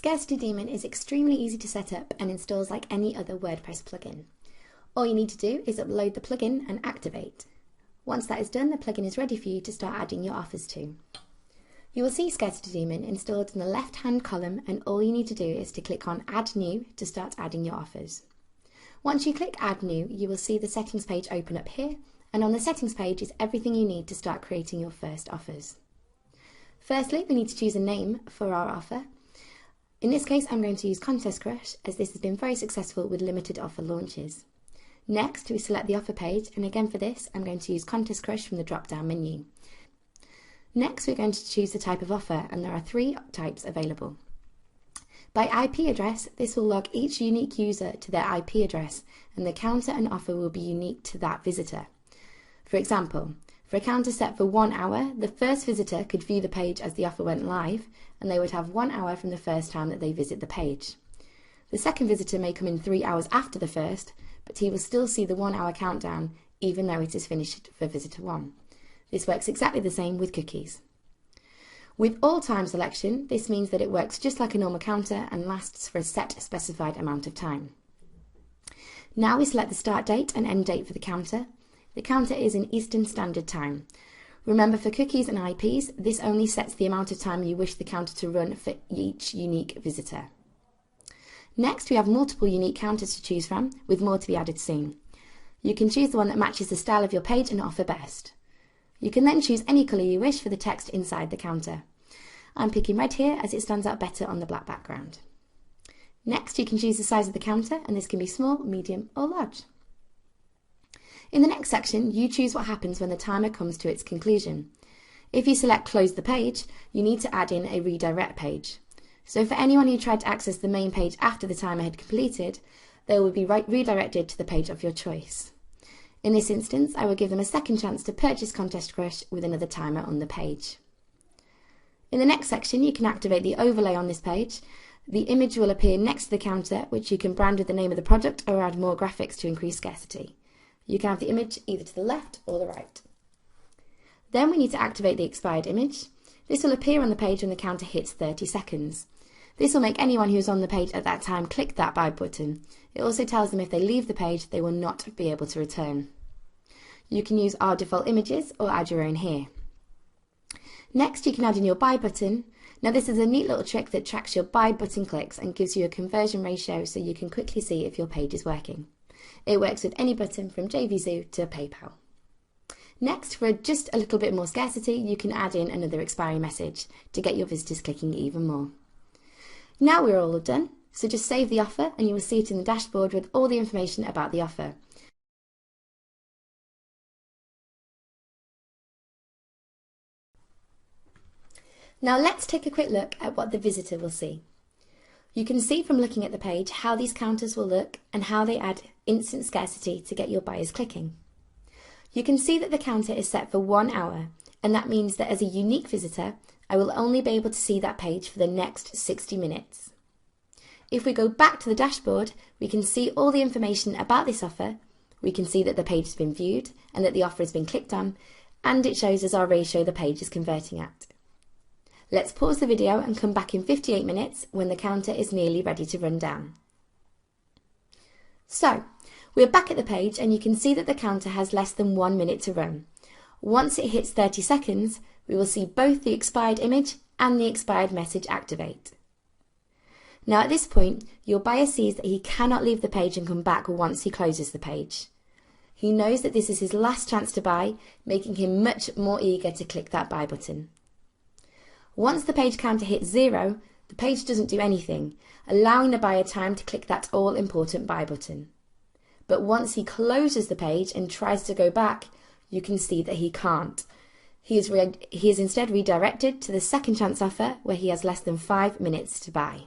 Scarcity Daemon is extremely easy to set up and installs like any other WordPress plugin. All you need to do is upload the plugin and activate. Once that is done, the plugin is ready for you to start adding your offers to. You will see Scarcity Daemon installed in the left-hand column, and all you need to do is to click on Add New to start adding your offers. Once you click Add New, you will see the settings page open up here, and on the settings page is everything you need to start creating your first offers. Firstly, we need to choose a name for our offer. In this case, I'm going to use Contest Crush, as this has been very successful with limited offer launches. Next, we select the offer page, and again for this, I'm going to use Contest Crush from the drop-down menu. Next, we're going to choose the type of offer, and there are 3 types available. By IP address, this will log each unique user to their IP address, and the counter and offer will be unique to that visitor. For example, for a counter set for 1 hour, the first visitor could view the page as the offer went live, and they would have 1 hour from the first time that they visit the page. The second visitor may come in 3 hours after the first, but he will still see the 1 hour countdown even though it is finished for visitor 1. This works exactly the same with cookies. With all time selection, this means that it works just like a normal counter and lasts for a set specified amount of time. Now we select the start date and end date for the counter. The counter is in Eastern Standard Time. Remember, for cookies and IPs, this only sets the amount of time you wish the counter to run for each unique visitor. Next, we have multiple unique counters to choose from, with more to be added soon. You can choose the one that matches the style of your page and offer best. You can then choose any colour you wish for the text inside the counter. I'm picking red here as it stands out better on the black background. Next, you can choose the size of the counter, and this can be small, medium or large. In the next section, you choose what happens when the timer comes to its conclusion. If you select Close the page, you need to add in a redirect page. So for anyone who tried to access the main page after the timer had completed, they will be redirected to the page of your choice. In this instance, I will give them a second chance to purchase Contest Crush with another timer on the page. In the next section, you can activate the overlay on this page. The image will appear next to the counter, which you can brand with the name of the product or add more graphics to increase scarcity. You can have the image either to the left or the right. Then we need to activate the expired image. This will appear on the page when the counter hits 30 seconds. This will make anyone who is on the page at that time click that buy button. It also tells them if they leave the page, they will not be able to return. You can use our default images or add your own here. Next, you can add in your buy button. Now, this is a neat little trick that tracks your buy button clicks and gives you a conversion ratio so you can quickly see if your page is working. It works with any button from JVZoo to PayPal. Next, for just a little bit more scarcity, you can add in another expiry message to get your visitors clicking even more. Now we're all done, so just save the offer and you will see it in the dashboard with all the information about the offer. Now let's take a quick look at what the visitor will see. You can see from looking at the page how these counters will look and how they add instant scarcity to get your buyers clicking. You can see that the counter is set for 1 hour, and that means that as a unique visitor, I will only be able to see that page for the next 60 minutes. If we go back to the dashboard, we can see all the information about this offer. We can see that the page has been viewed and that the offer has been clicked on, and it shows us our ratio the page is converting at. Let's pause the video and come back in 58 minutes when the counter is nearly ready to run down. So, we're back at the page and you can see that the counter has less than 1 minute to run. Once it hits 30 seconds, we will see both the expired image and the expired message activate. Now at this point, your buyer sees that he cannot leave the page and come back once he closes the page. He knows that this is his last chance to buy, making him much more eager to click that buy button. Once the page counter hits 0, the page doesn't do anything, allowing the buyer time to click that all-important buy button. But once he closes the page and tries to go back, you can see that he can't. He is instead redirected to the second chance offer where he has less than 5 minutes to buy.